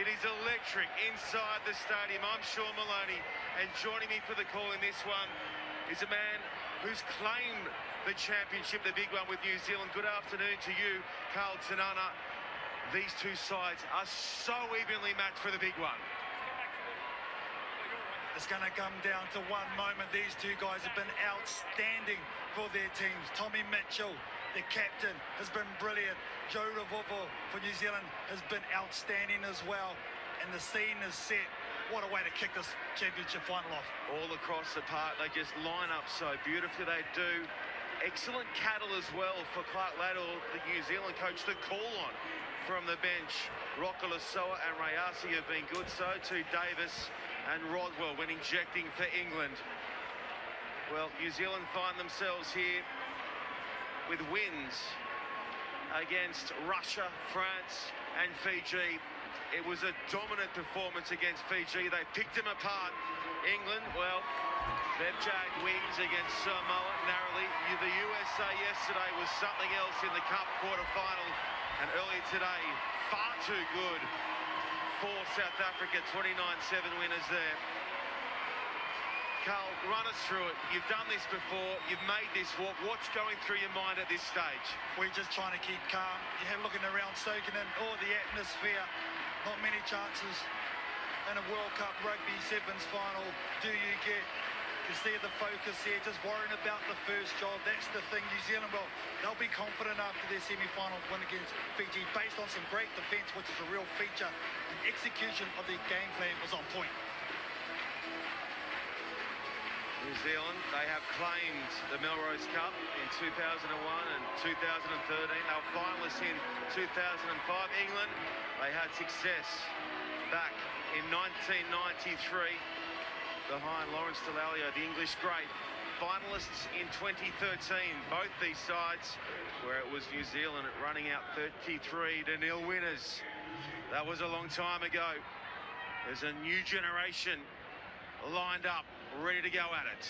It is electric inside the stadium. I'm Sean Maloney, and joining me for the call in this one is a man who's claimed the championship, the big one with New Zealand. Good afternoon to you, Carl Tanana. These two sides are so evenly matched for the big one. It's going to come down to one moment. These two guys have been outstanding for their teams. Tommy Mitchell, the captain, has been brilliant. Joe Ravovo for New Zealand has been outstanding as well. And the scene is set. What a way to kick this championship final off. All across the park, they just line up so beautifully. They do. Excellent cattle as well for Clark Laddell, the New Zealand coach, to call on from the bench. Rokalasoa and Rayasi have been good. So too Davis and Rodwell when injecting for England. Well, New Zealand find themselves here with wins against Russia, France and Fiji. It was a dominant performance against Fiji. They picked them apart. England, well, they've jagged wings against Samoa narrowly. The USA yesterday was something else in the Cup quarter-final, and earlier today, far too good for South Africa. 29-7 winners there. Carl, run us through it. You've done this before. You've made this walk. What's going through your mind at this stage? We're just trying to keep calm. You're looking around, soaking in all the atmosphere. Not many chances in a World Cup Rugby Sevens final do you get. You see the focus here, just worrying about the first job. That's the thing. New Zealand, well, they'll be confident after their semi-final win against Fiji, based on some great defence, which is a real feature. And execution of their game plan was on point. New Zealand, they have claimed the Melrose Cup in 2001 and 2013. They were finalists in 2005. England, they had success back in 1993 behind Lawrence Dallaglio, the English great. Finalists in 2013, both these sides, where it was New Zealand running out 33-0 winners. That was a long time ago. There's a new generation lined up, ready to go at it.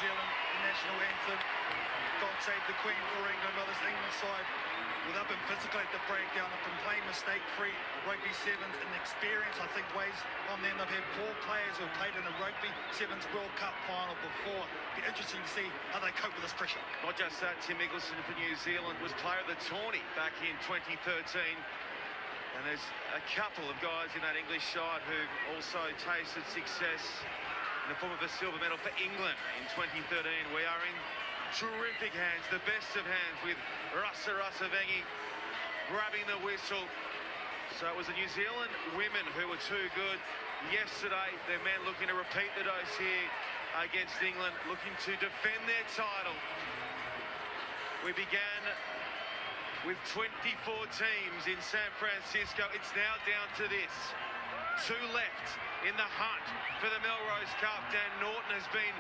Zealand, the national anthem. God save the Queen for England. Well, there's England side, well, they've been physical at the breakdown. They've been playing mistake-free rugby sevens, and the experience, I think, weighs on them. They've had 4 players who have played in a rugby sevens World Cup final before. Be interesting to see how they cope with this pressure. Not just that, Tim Mickelson for New Zealand was player of the tourney back in 2013. And there's a couple of guys in that English side who've also tasted success in the form of a silver medal for England in 2013. We are in terrific hands, the best of hands, with Rasavengi grabbing the whistle. So it was the New Zealand women who were too good yesterday. Their men looking to repeat the dose here against England, looking to defend their title. We began with 24 teams in San Francisco. It's now down to this. 2 left in the hunt for the Melrose Cup. Dan Norton has been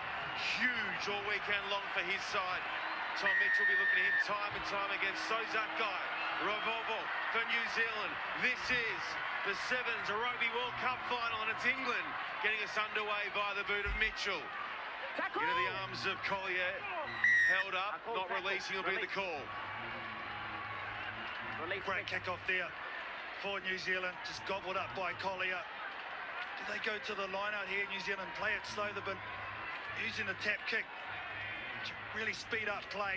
huge all weekend long for his side. Tom Mitchell will be looking at him time and time again. So's that guy, Ravovo for New Zealand. This is the Sevens Rugby World Cup final, and it's England getting us underway by the boot of Mitchell. Into the arms of Collier, held up, not releasing will be the call. Great kick-off there for New Zealand, just gobbled up by Collier. Do they go to the line-out here? New Zealand play it slow. They've been using the tap kick to really speed up play.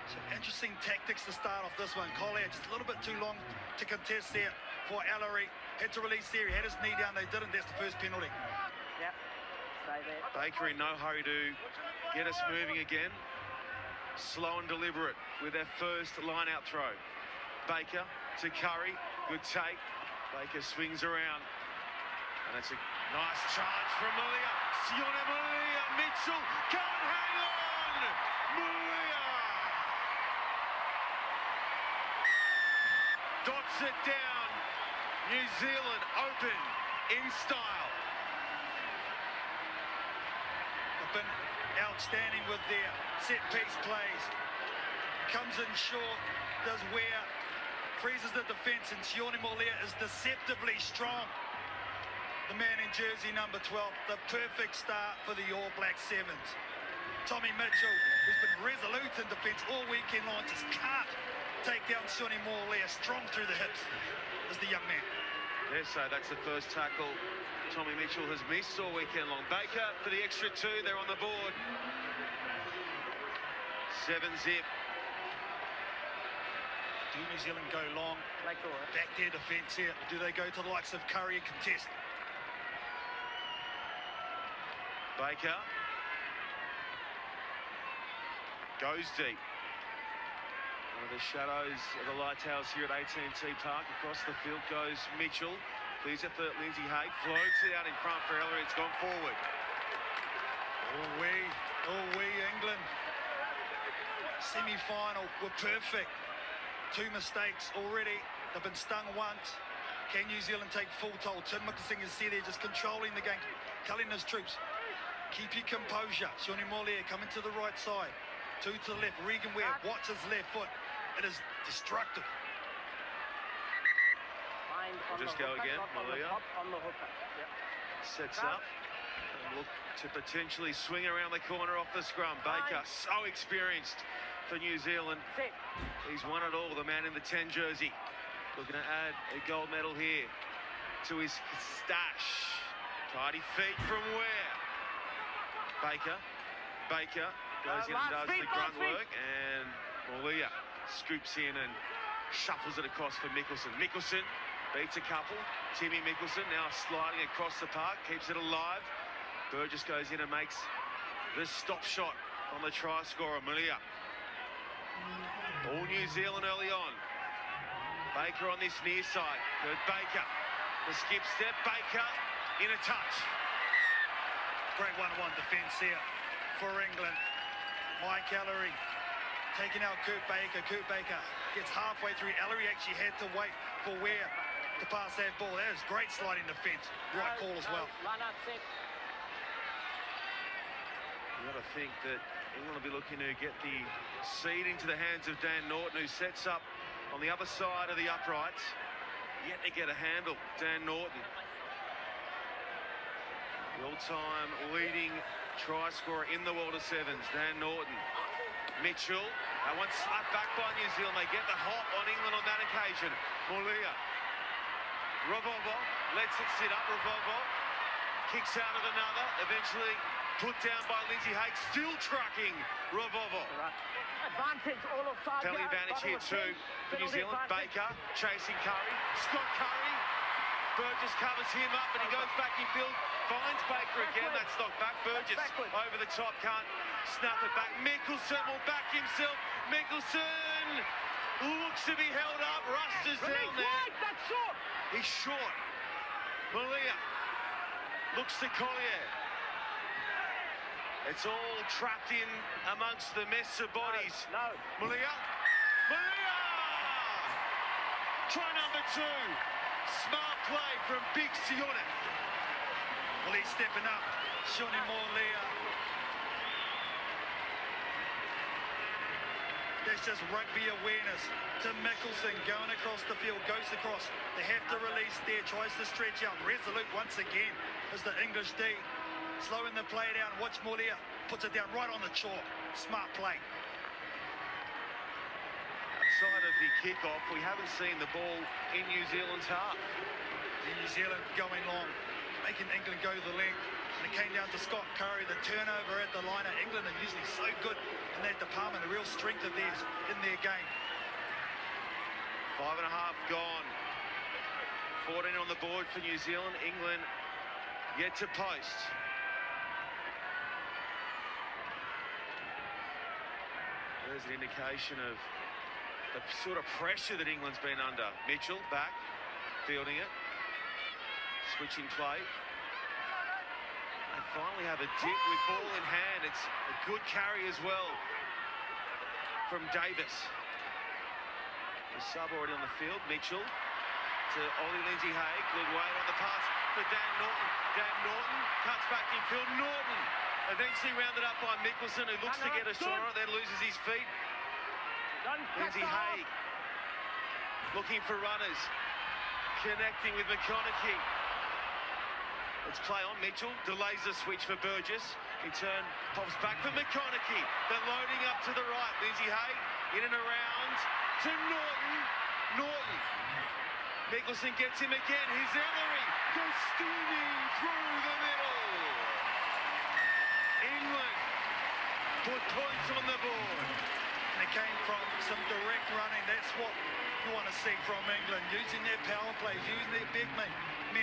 Some interesting tactics to start off this one. Collier just a little bit too long to contest there for Ellery. Had to release there, he had his knee down, they didn't. That's the first penalty. Yep, stay there. Baker in no hurry to get us moving again. Slow and deliberate with their first line-out throw. Baker to Curry, good take. Baker swings around. And it's a nice charge from Malia. Sione Malia, Mitchell can't hang on! Malia! Dots it down. New Zealand open in style. They've been outstanding with their set-piece plays. Comes in short, does wear, freezes the defence, and Sione Malia is deceptively strong. The man in jersey number 12, the perfect start for the All Black Sevens. Tommy Mitchell, who's been resolute in defence all weekend long, just can't take down Sione Malia. Strong through the hips is the young man. Yes, so that's the first tackle Tommy Mitchell has missed all weekend long. Baker for the extra 2, they're on the board. 7-zip. Do New Zealand go long? Back their defence here. Do they go to the likes of Curry and contest? Baker goes deep. One of the shadows of the lighthouse here at AT&T Park. Across the field goes Mitchell. Clears it for Lindsay Haig. Floats it out in front for Ellery. It's gone forward. Oh we, England. Semi-final were perfect. 2 mistakes already. They've been stung once. Can New Zealand take full toll? Tim Mickelson is there just controlling the game, telling his troops, keep your composure. Sione Malia coming to the right side. 2 to the left. Regan Ware, watch his left foot. It is destructive. We'll just go again, Malia. On the hooker. Yep. Sets up and look to potentially swing around the corner off the scrum. Baker, so experienced for New Zealand. He's won it all, the man in the 10 jersey. Looking to add a gold medal here to his stash. Tidy feet from Ware. Baker goes in and does the grunt work, and Malia scoops in and shuffles it across for Mickelson. Mickelson beats a couple. Timmy Mickelson now sliding across the park, keeps it alive. Burgess goes in and makes the stop shot on the try scorer, Malia. All New Zealand early on. Baker on this near side. Good Baker. The skip step. Baker in a touch. Great 1-1 defence here for England. Mike Ellery taking out Kurt Baker. Kurt Baker gets halfway through. Ellery actually had to wait for Ware to pass that ball. That is great sliding defence. Right call as well. You've got to think that England will be looking to get the seed into the hands of Dan Norton, who sets up on the other side of the uprights. Yet to get a handle, Dan Norton. The all-time leading try scorer in the world of sevens, Dan Norton. Mitchell, And one slapped back by New Zealand. They get the hop on England on that occasion. Molia. Rovovo lets it sit up. Rovovo kicks out of another. Eventually put down by Lindsay Haig. Still trucking Rovovo. Advantage all of side. Penalty advantage here too for New Zealand. Baker chasing Curry. Scott Curry. Burgess covers him up and he goes back in field. Finds Baker again. That's knocked back. Burgess over the top. Can't snap it back. Mickelson will back himself. Mickelson looks to be held up. Rust is down there. That's short. He's short. Malia looks to Collier. It's all trapped in amongst the mess of bodies. No. Malia. Malia! Try number 2. Smart play from Big Sione. Well, he's stepping up. Shoni Molia. That's just rugby awareness. Tim Mickelson going across the field, goes across. They have to release there, tries to stretch out. Resolute once again is the English D. Slowing the play down. Watch Molia. Puts it down right on the chalk. Smart play. Outside of the kick-off, we haven't seen the ball in New Zealand's half. New Zealand going long, making England go the length. And it came down to Scott Curry, the turnover at the liner. England are usually so good in that department, a real strength of theirs in their game. 5.5 gone. 14 on the board for New Zealand. England yet to post. There's an indication of the sort of pressure that England's been under. Mitchell back, fielding it. Switching play. They finally have a dip with ball in hand. It's a good carry as well from Davis. The sub already on the field. Mitchell to Ollie Lindsay Haig. Good weight on the pass for Dan Norton. Dan Norton cuts back in field. Norton eventually rounded up by Mickelson, who looks to get a shot on it, then loses his feet. Lindsay Haig looking for runners. Connecting with McConaughey. Let's play on. Mitchell delays the switch for Burgess. In turn, pops back for McConaughey. Then loading up to the right. Lindsay Haig in and around to Norton. Norton. Mickelson gets him again. Here's Ellery. Goes steaming through the middle. England put points on the board. And it came from some direct running. That's what you want to see from England. Using their power plays, using their big men to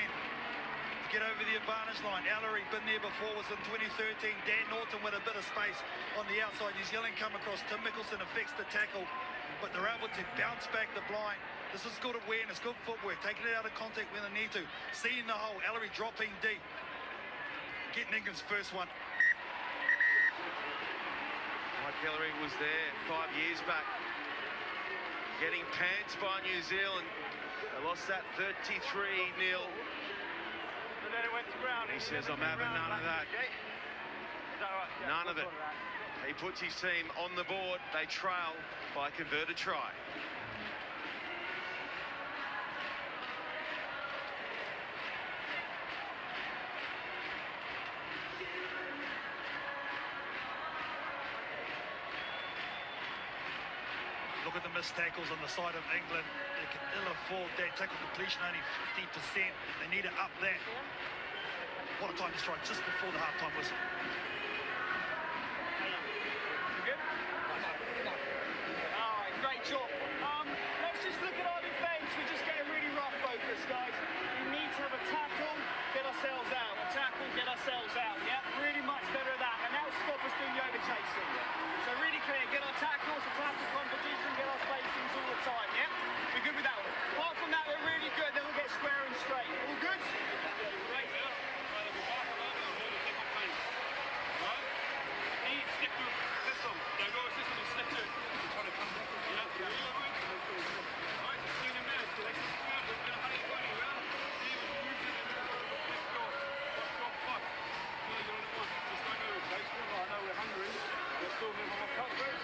get over the advantage line. Ellery, been there before, was in 2013. Dan Norton with a bit of space on the outside. New Zealand come across. Tim Mickelson affects the tackle, but they're able to bounce back the blind. This is good awareness, good footwork, taking it out of contact when they need to. Seeing the hole, Ellery dropping deep. Getting England's first one. Mike Ellery was there 5 years back. Getting pants by New Zealand. They lost that 33-0. He says, I'm having none of that. None of it. He puts his team on the board. They trail by a converted try. Look at the missed tackles on the side of England. They can ill afford that. Tackle completion only 50%. They need to up that. What a time to strike just before the halftime whistle. Good? All right, great job. Let's just look at our defence. We're just getting really rough focus, guys. We need to have a tackle, get ourselves out. A tackle, get ourselves out. Yeah, really much better at that. And that'll stop us doing the overchasing. So really clear, get our tackles, a tackle competition, get our spacings all the time, yeah? We're good with that one. Apart from that, we're really good, then we'll get square and straight. All good? Right. Stick to system. Yeah, go system and stick to it. Try to come back. Yeah. Alright, just swing him there. We're gonna have it going, well. David, move it. Let's go. Let's go, fuck. No, you're on the one. Just go over. I know we're hungry. Let's go move on our cut first.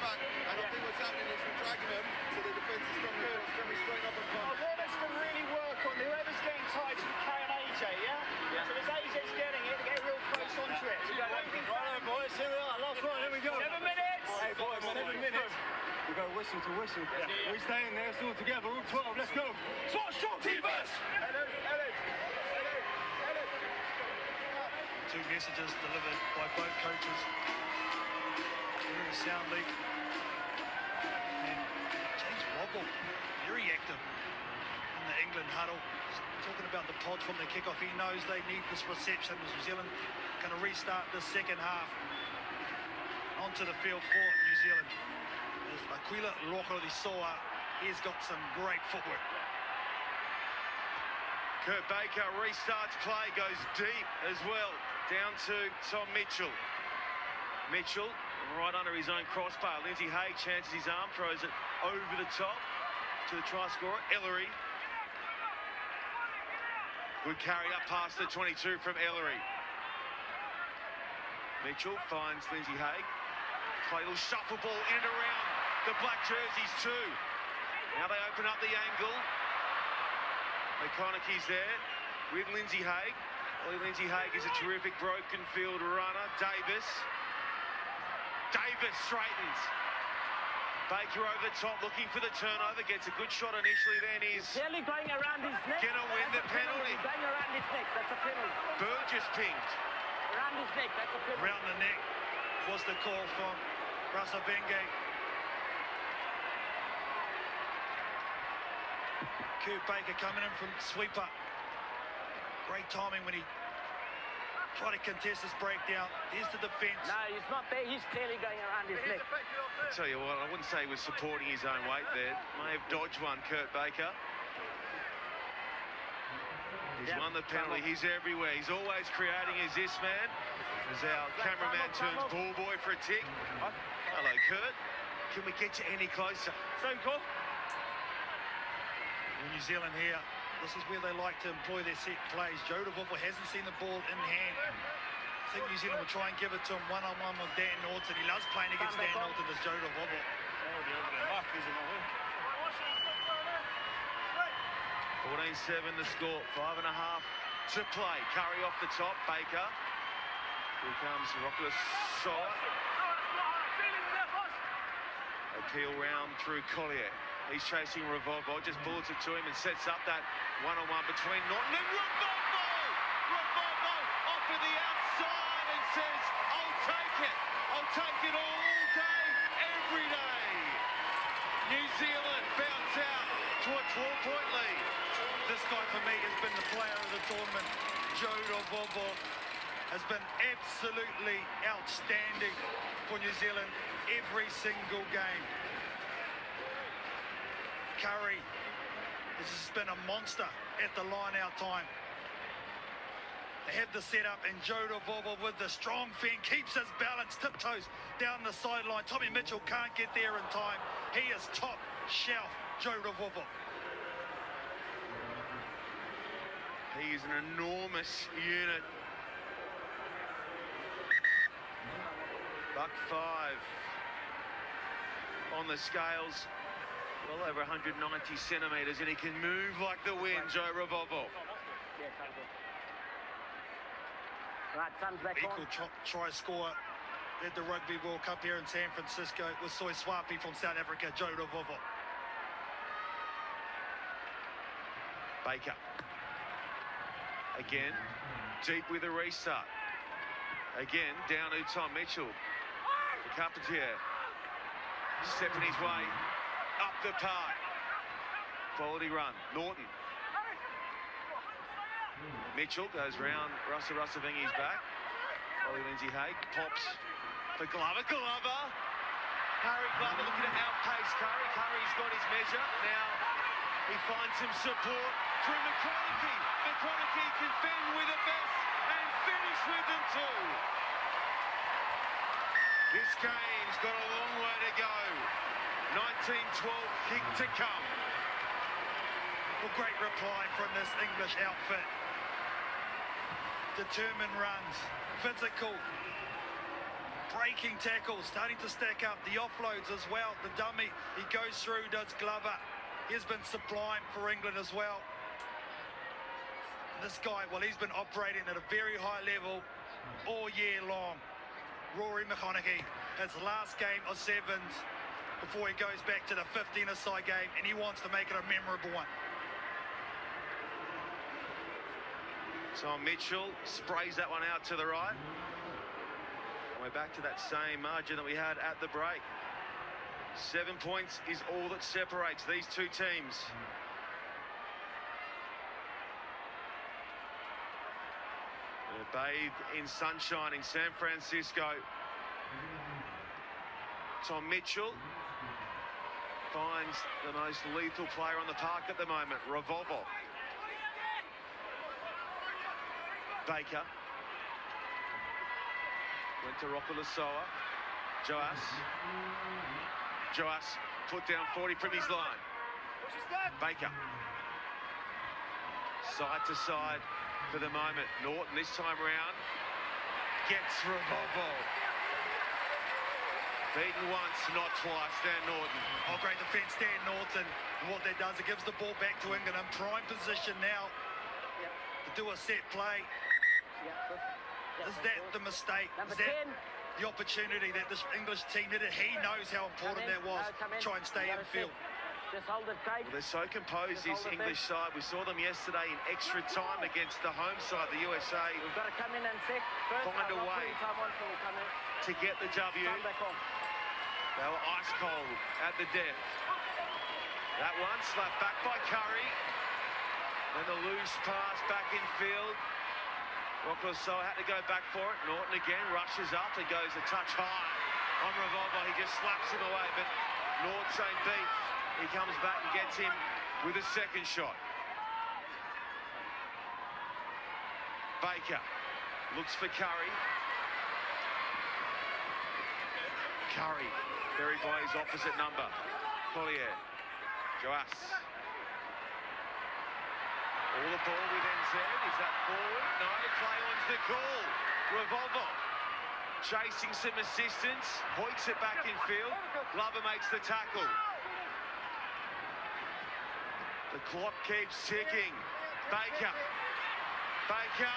back, and I think what's happening is we're dragging them, so the defence is coming straight up and I punt. want us to really work on whoever's getting tight to carry an AJ, yeah? So as AJ's getting it, to get real close onto it. So Right on, boys, here we are, last one, here we go. 7 minutes! Hey, boys, 7 minutes. We go whistle to whistle. We stay in there, it's all together, all 12, let's go. Strong team first! Two messages delivered by both coaches. Very soundly. And James Wobble, very active in the England huddle. Just talking about the pods from the kickoff. He knows they need this reception as New Zealand going to restart the second half. Onto the field for New Zealand. There's Aquila Rokorisoa. He's got some great footwork. Kurt Baker restarts play, goes deep as well, down to Tom Mitchell. Mitchell right under his own crossbar. Lindsay Hay chances his arm, throws it over the top to the try scorer, Ellery. Good carry up past the 22 from Ellery. Mitchell finds Lindsay Hay. Play a little shuffle ball in and around the black jerseys too. Now they open up the angle. McConaughey's there with Lindsay Haig. Lindsay Haig is a terrific broken field runner. Davis straightens. Baker over the top looking for the turnover. Gets a good shot initially, then he's Clearly going around his neck. gonna win the penalty. Going around his neck, that's a penalty. Burgess pinged. Around his neck, that's a penalty. Round the neck was the call from Rasavenge. Kurt Baker coming in from sweeper. Great timing when he tried to contest this breakdown. Here's the defence. No, he's not there. He's clearly going around his neck. I'll tell you what, I wouldn't say he was supporting his own weight there. May have dodged one, Kurt Baker. He's won the penalty. He's everywhere. He's always creating. Is this man? As our cameraman turns ball boy for a tick. Hello, Kurt. Can we get you any closer? So cool. New Zealand here, this is where they like to employ their set plays. Joe DeVovo hasn't seen the ball in hand. I think New Zealand will try and give it to him one-on-one with Dan Norton. He loves playing against Dan Norton, this Joe DeVovo. 14-7 the score, 5.5 to play. Curry off the top, Baker. Here comes Rockless Soa. They peel round through Collier. He's chasing Ravovo, just bullets it to him and sets up that one-on-one between Norton and Ravovo! Ravovo off to the outside and says, I'll take it. I'll take it all day, every day. New Zealand bounce out to a 12-point lead. This guy for me has been the player of the tournament. Joe Ravovo has been absolutely outstanding for New Zealand every single game. Curry has just been a monster at the line-out time. They have the setup, and Joe DeVovo with the strong fend keeps his balance, tiptoes down the sideline. Tommy Mitchell can't get there in time. He is top shelf, Joe DeVovo. He is an enormous unit. Buck 5 on the scales. Well over 190 centimetres, and he can move like the wind, Joe Ravovo. Right, comes back Equal on. try scorer at the Rugby World Cup here in San Francisco with Soy Swapi from South Africa, Joe DeVovo. Baker. Again, deep with a restart. Again, down to Tom Mitchell. The Carpentier stepping his way up the park. Quality run. Norton. Mitchell goes round. Russell-Vengi's back. Ollie Lindsay Haig pops for Glover. Harry Glover looking to outpace Curry. Curry's got his measure. Now he finds some support through McConaughey. McConaughey can fend with the best and finish with them too. This game's got a long way to go. 19-12 kick to come. Well, great reply from this English outfit. Determined runs, physical, breaking tackles, starting to stack up. The offloads as well. The dummy, he goes through, does Glover. He's been sublime for England as well. This guy, well, he's been operating at a very high level all year long. Rory McConaughey, his last game of sevens before he goes back to the 15-a-side game, and he wants to make it a memorable one. Tom Mitchell sprays that one out to the right. And we're back to that same margin that we had at the break. 7 points is all that separates these two teams. They're bathed in sunshine in San Francisco. Tom Mitchell finds the most lethal player on the park at the moment, Revolvo. Baker went to Rokulasoa. Joas put down 40 from his line. Baker side to side for the moment. Norton this time round gets Revolvo. Beaten once, not twice. Dan Norton. Oh, great defence, Dan Norton. And what that does, it gives the ball back to England in prime position now to do a set play. Is that the mistake? Is that the opportunity that this English team needed? He knows how important that was. Try and stay in field. Just hold it tight. Well, they're so composed, this English side. We saw them yesterday in extra time against the home side, the USA. We've got to come in and set. Find a way to get the W. They were ice cold at the death. That one slapped back by Curry. Then the loose pass back in field. Rokulasoa had to go back for it. Norton again rushes up and goes a touch high on Revolvo. He just slaps him away, but Norton ain't beat. He comes back and gets him with a second shot. Baker looks for Curry. Curry buried by his opposite number. Collier. Joas. All the ball with NZ. Is that forward? No, play on's the call. Revolvo chasing some assistance. Hoiks it back in field. Glover makes the tackle. The clock keeps ticking. Baker. Baker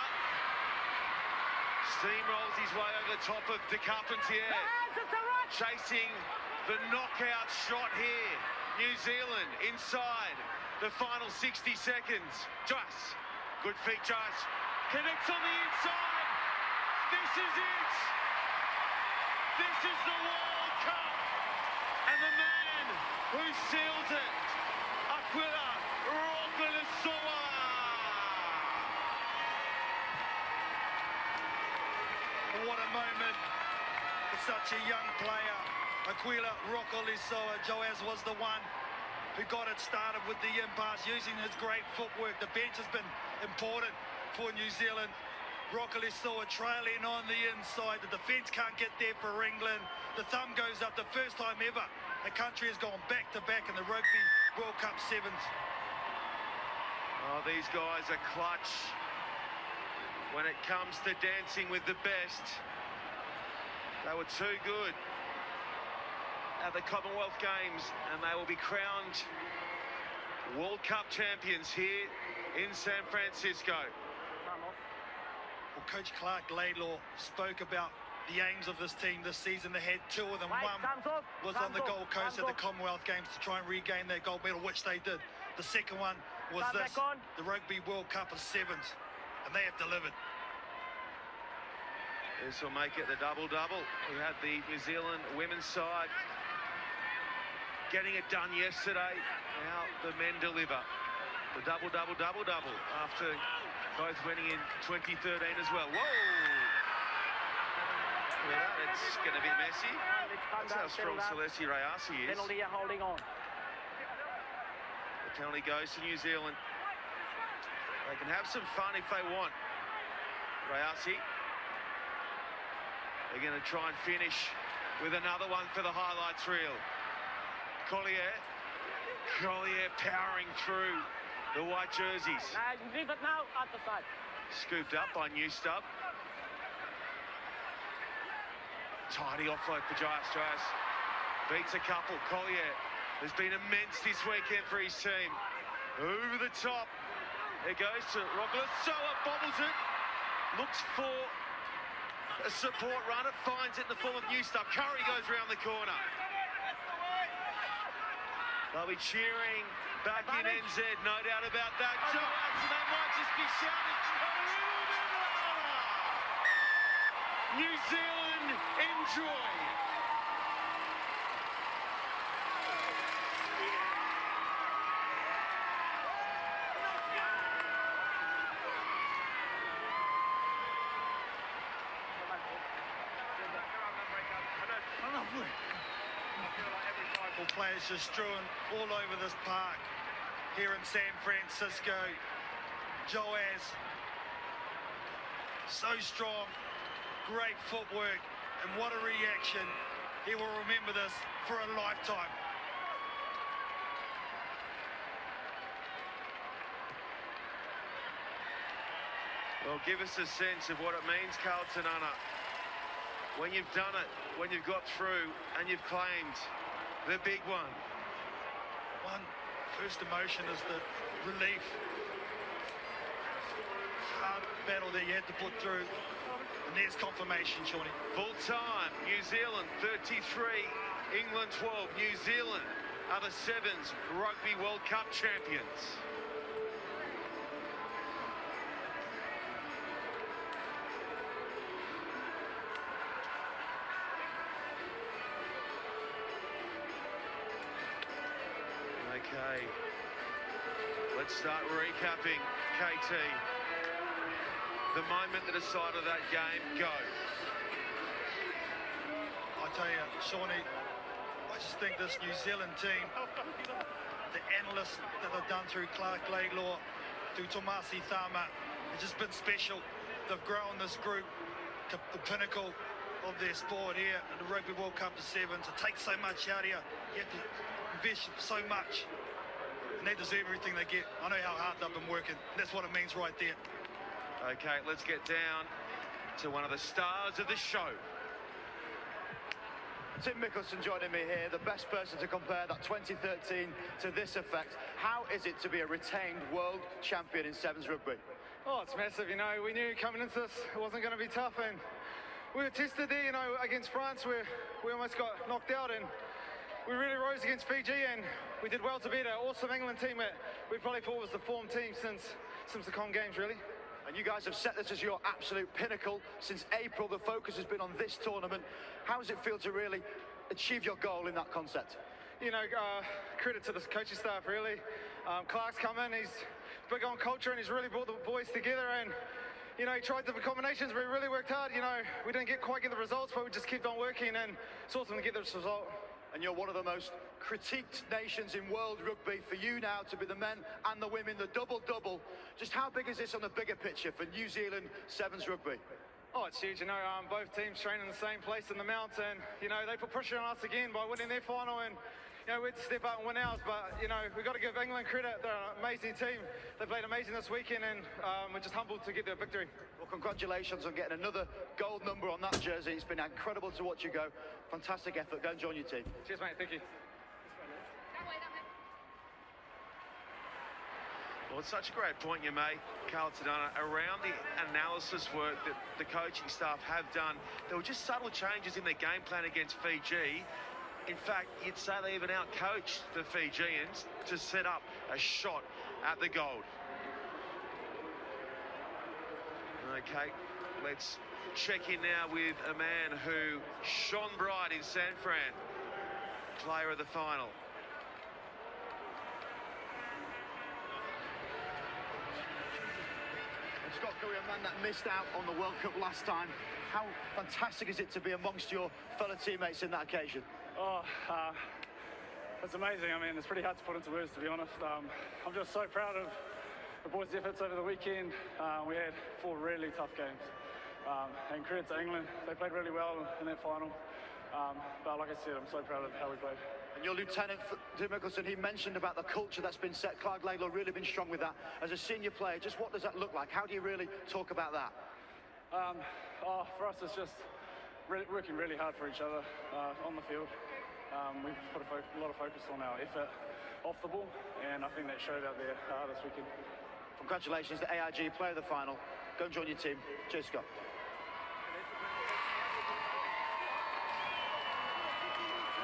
steamrolls his way over the top of De Carpentier. Chasing the knockout shot here. New Zealand inside the final 60 seconds. Joas. Good feet, Joas. Connects on the inside. This is it. This is the World Cup. And the man who seals it, Aquila Rokulasoa. What a moment for such a young player. Aquila Rokulasoa. Joas was the one who got it started with the impasse, using his great footwork. The bench has been important for New Zealand. Rokulasoa trailing on the inside. The defence can't get there for England. The thumb goes up. The first time ever a country has gone back-to-back in the Rugby World Cup Sevens. Oh, these guys are clutch when it comes to dancing with the best. They were too good at the Commonwealth Games, and they will be crowned World Cup champions here in San Francisco. Well, Coach Clark Laidlaw spoke about the aims of this team this season. They had two of them. One was on the Gold Coast at the Commonwealth Games to try and regain their gold medal, which they did. The second one was the Rugby World Cup of Sevens, and they have delivered. This will make it the double-double. We had the New Zealand women's side getting it done yesterday. Now the men deliver. The double-double after both winning in 2013 as well. Whoa! Look at that, it's going to be messy. That's how strong Celeste Rayasi is. Penalty holding on. The penalty goes to New Zealand. They can have some fun if they want. Rayasi. They're going to try and finish with another one for the highlights reel. Collier powering through the white jerseys. Leave it now, at the side. Scooped up by Newstub. Tidy offload for Jais. Jais beats a couple. Collier has been immense this weekend for his team. Over the top. It goes to Rockler. Soa bobbles it. Looks for a support runner. Finds it in the form of new stuff. Curry goes around the corner. They'll be cheering back in NZ, no doubt about that. Joe Hudson, they might just be shouting. New Zealand, enjoy. Players just strewn all over this park here in San Francisco. Joaz, so strong, great footwork, and what a reaction. He will remember this for a lifetime. Well, give us a sense of what it means, Carlton Anna. When you've done it, when you've got through and you've claimed the big one. One first emotion is the relief. Hard battle that you had to put through. And there's confirmation, Shawnee. Full time, New Zealand 33, England 12. New Zealand are the Sevens Rugby World Cup champions. Okay, let's start recapping, KT. The moment that decided that game, go. I tell you, Shawnee, I just think this New Zealand team, the analysts that they've done through Clark Laidlaw, through Tomasi Thama, it's just been special. They've grown this group to the pinnacle of their sport here in the Rugby World Cup Sevens. It takes so much out here. You have to invest so much, and they deserve everything they get. I know how hard they've been working. That's what it means right there. Okay, let's get down to one of the stars of the show. Tim Mickelson joining me here, the best person to compare that 2013 to this effect. How is it to be a retained world champion in Sevens rugby? Oh, it's massive, you know. We knew coming into this it wasn't going to be tough, and we were tested there, you know, against France where we almost got knocked out, and we really rose against Fiji, and we did well to beat an awesome England team that we probably thought was the form team since the Con Games, really. And you guys have set this as your absolute pinnacle. Since April, the focus has been on this tournament. How does it feel to really achieve your goal in that concept? You know, credit to the coaching staff, really. Clark's come in, he's big on culture, and he's really brought the boys together, and you know, he tried different combinations, but he really worked hard. You know, we didn't quite get the results, but we just kept on working, and it's awesome to get this result. And you're one of the most critiqued nations in world rugby. For you now to be the men and the women, the double-double, just how big is this on the bigger picture for New Zealand Sevens rugby? Oh, it's huge. You know, both teams train in the same place in the Mount, and you know, they put pressure on us again by winning their final, and you know, we had to step up and win ours, but you know, we've got to give England credit. They're an amazing team. They played amazing this weekend, and we're just humbled to get their victory. Well, congratulations on getting another gold number on that jersey. It's been incredible to watch you go. Fantastic effort. Go and join your team. Cheers, mate. Thank you. Well, it's such a great point you make, Carlton Anna, around the analysis work that the coaching staff have done. There were just subtle changes in their game plan against Fiji. In fact, you'd say they even out-coached the Fijians to set up a shot at the gold. Okay, let's check in now with a man who shone bright in San Fran, player of the final. Scott Curry, a man that missed out on the World Cup last time. How fantastic is it to be amongst your fellow teammates in that occasion? Oh, it's amazing. I mean, it's pretty hard to put into words, to be honest. I'm just so proud of the boys' efforts over the weekend. We had 4 really tough games. And credit to England, they played really well in that final. But like I said, I'm so proud of how we played. And your lieutenant, Tim Mickelson, he mentioned about the culture that's been set. Clark Laidlaw really been strong with that. As a senior player, just what does that look like? How do you really talk about that? For us, it's just working really hard for each other on the field. We've put a lot of focus on our effort off the ball, and I think that showed out there this weekend. Congratulations to AIG, player of the final. Go and join your team. Cheers, Scott.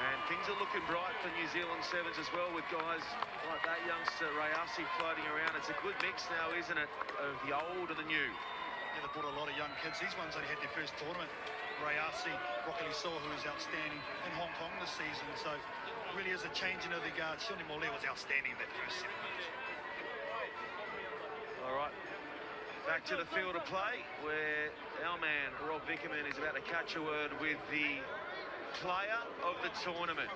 And things are looking bright for New Zealand Sevens as well, with guys like that youngster Rayasi floating around. It's a good mix now, isn't it, of the old and the new. Yeah, they brought a lot of young kids. These ones only had their first tournament. Rayasi, Rugby World, who was outstanding in Hong Kong this season. So really is a changing of the guard. Shoni Morley was outstanding in that first set. All right, back to the field of play, where our man Rob Vickerman is about to catch a word with the player of the tournament.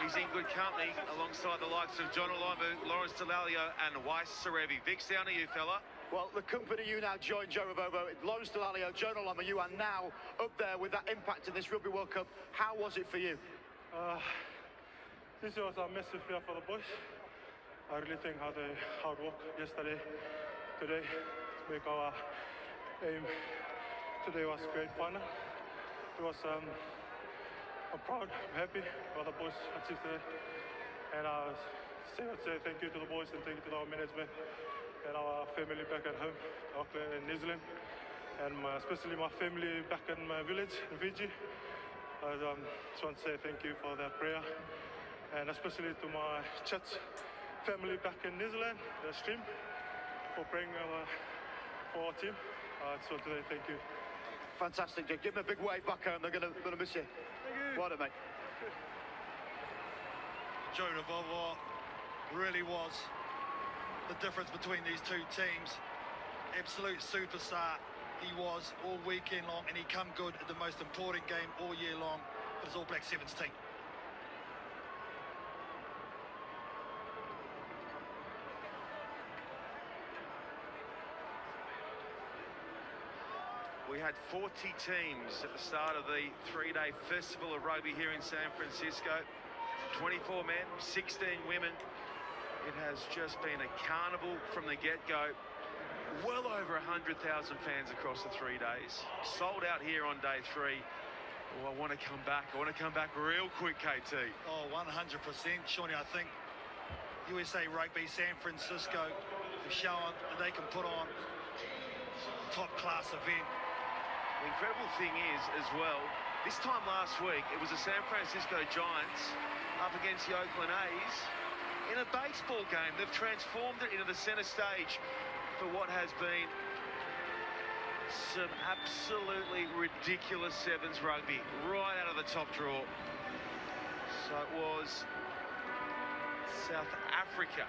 He's in good company alongside the likes of John Olaimu, Lawrence Delalio and Weiss Serevi. Vic's down to you, fella. Well, the company you now join, Joe Ravovo, Lawrence Delalio, Joe Olaimu, you are now up there with that impact in this Rugby World Cup. How was it for you? This was a massive year for the boys. I really think had a hard work yesterday, today, to make our aim. Today was great final. It was I'm proud, I'm happy for the boys achieved today. And I would say thank you to the boys and thank you to our management and our family back at home, Auckland and New Zealand. And especially my family back in my village in Fiji. I just want to say thank you for that prayer. And especially to my church family back in New Zealand, the stream, for praying for our team. I just want to say thank you. Fantastic, Jake. Give them a big wave back home. They're going to miss you. Well done, mate. Joe Ravovo really was the difference between these two teams. Absolute superstar he was all weekend long, and he come good at the most important game all year long for his All Black Sevens team. We had 40 teams at the start of the three-day Festival of Rugby here in San Francisco. 24 men, 16 women. It has just been a carnival from the get-go. Well over 100,000 fans across the 3 days. Sold out here on day 3. Oh, I want to come back. I want to come back real quick, KT. Oh, 100%. Shawnee, I think USA Rugby San Francisco have shown that they can put on a top-class event. The incredible thing is, as well, this time last week, it was the San Francisco Giants up against the Oakland A's in a baseball game. They've transformed it into the center stage for what has been some absolutely ridiculous sevens rugby right out of the top draw. So it was South Africa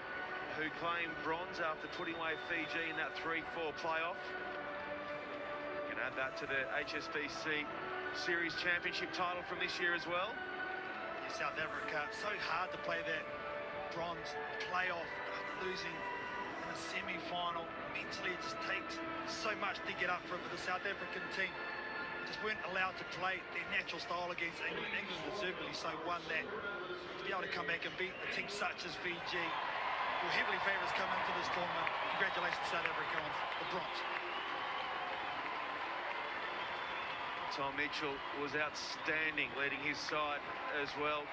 who claimed bronze after putting away Fiji in that 3-4 playoff. Add that to the HSBC Series Championship title from this year as well. South Africa, so hard to play that bronze playoff after losing in a semi-final. Mentally, it just takes so much to get up for it, but the South African team just weren't allowed to play their natural style against England. England deservedly so won that. To be able to come back and beat a team such as Fiji, who heavily favourites come into this tournament. Congratulations, South Africa, on the bronze. Tom Mitchell was outstanding, leading his side as well.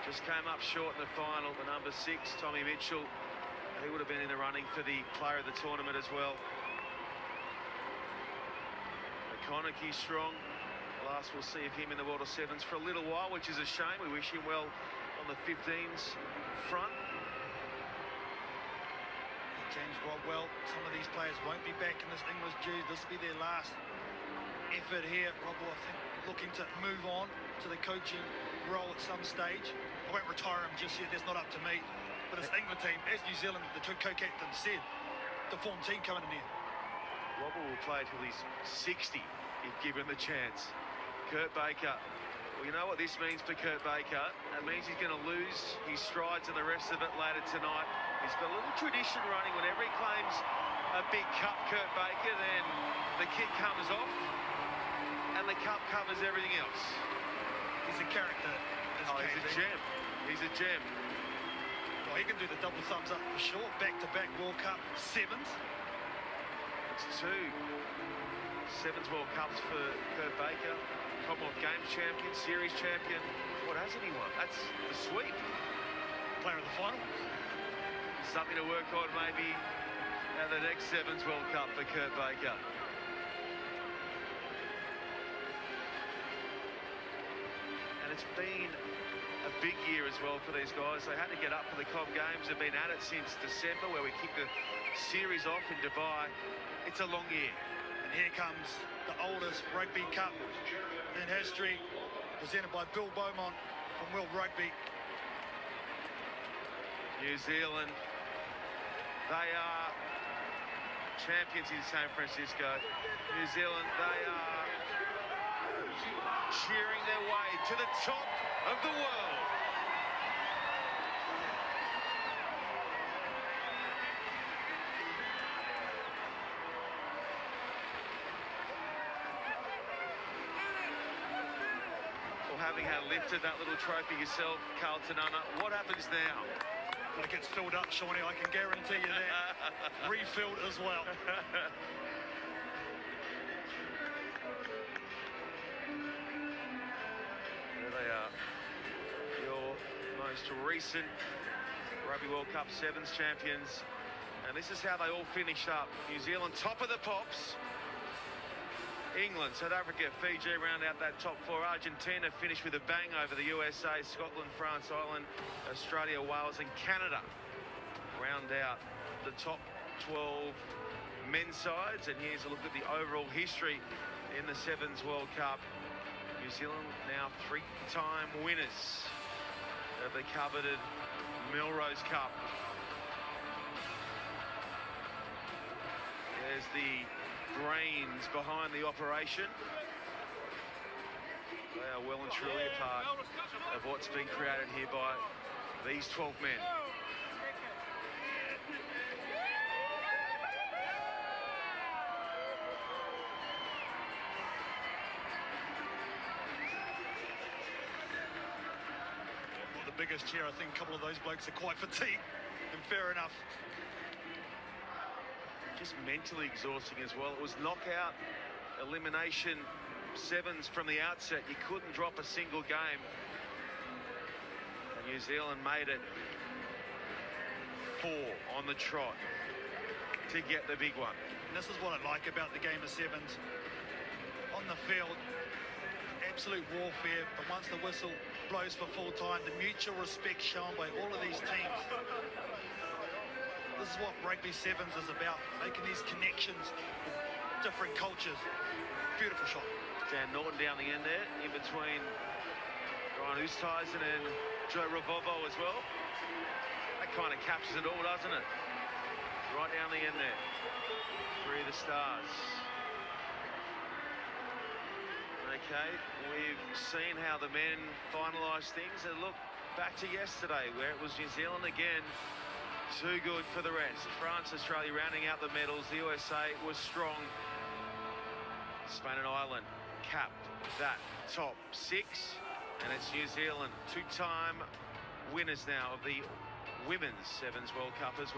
Just came up short in the final. The number 6, Tommy Mitchell, he would have been in the running for the player of the tournament as well. McConaughey strong. Last we'll see of him in the World of Sevens for a little while, which is a shame. We wish him well on the 15s front. James Rodwell, some of these players won't be back in this English jersey. This will be their last effort here. Rodwell, I think, looking to move on to the coaching role at some stage. I won't retire him just yet, that's not up to me. But this England team, as New Zealand, the two co-captains said, the form team coming in here. Rodwell will play till he's 60 if given the chance. Kurt Baker, well, you know what this means for Kurt Baker? It means he's going to lose his strides and the rest of it later tonight. He's got a little tradition running. Whenever he claims a big cup, Kurt Baker, then the kit comes off and the cup covers everything else. He's a character. Oh, he's a gem. He's a gem. Well, he can do the double thumbs up for sure. Back-to-back World Cup Sevens. It's 2 Sevens World Cups for Kurt Baker. Commonwealth Games champion, series champion. What hasn't he won? That's the sweep. Player of the final. Something to work on maybe at the next Sevens World Cup for Kurt Baker. And it's been a big year as well for these guys. They had to get up for the Cobb Games. They've been at it since December, where we kicked the series off in Dubai. It's a long year. And here comes the oldest Rugby Cup in history, presented by Bill Beaumont from World Rugby. New Zealand, they are champions in San Francisco. New Zealand, they are cheering their way to the top of the world. Well, having had lifted that little trophy yourself, Carlton Unna, what happens now? When it gets filled up, Shawnee, I can guarantee you that. Refilled as well. There they are. Your most recent Rugby World Cup Sevens champions. And this is how they all finished up. New Zealand, top of the pops. England, South Africa, Fiji round out that top four. Argentina finished with a bang over the USA, Scotland, France, Ireland, Australia, Wales and Canada round out the top 12 men's sides. And here's a look at the overall history in the Sevens World Cup. New Zealand now three-time winners of the coveted Melrose Cup. There's the brains behind the operation. They are well and truly a part of what's been created here by these 12 men. Well, the biggest cheer, I think a couple of those blokes are quite fatigued, and fair enough. Just mentally exhausting as well. It was knockout, elimination, sevens from the outset. You couldn't drop a single game. And New Zealand made it 4 on the trot to get the big one. And this is what I like about the game of sevens. On the field, absolute warfare, but once the whistle blows for full time, the mutual respect shown by all of these teams. This is what Rugby Sevens is about, making these connections with different cultures. Beautiful shot. Dan Norton down the end there, in between Ryan Oosthuizen and Joe Ravovo as well. That kind of captures it all, doesn't it? Right down the end there. 3 of the stars. Okay, we've seen how the men finalise things, and look back to yesterday where it was New Zealand again. Too good for the rest. France, Australia rounding out the medals. The USA was strong. Spain and Ireland capped that top 6. And it's New Zealand, 2-time winners now of the Women's Sevens World Cup as well.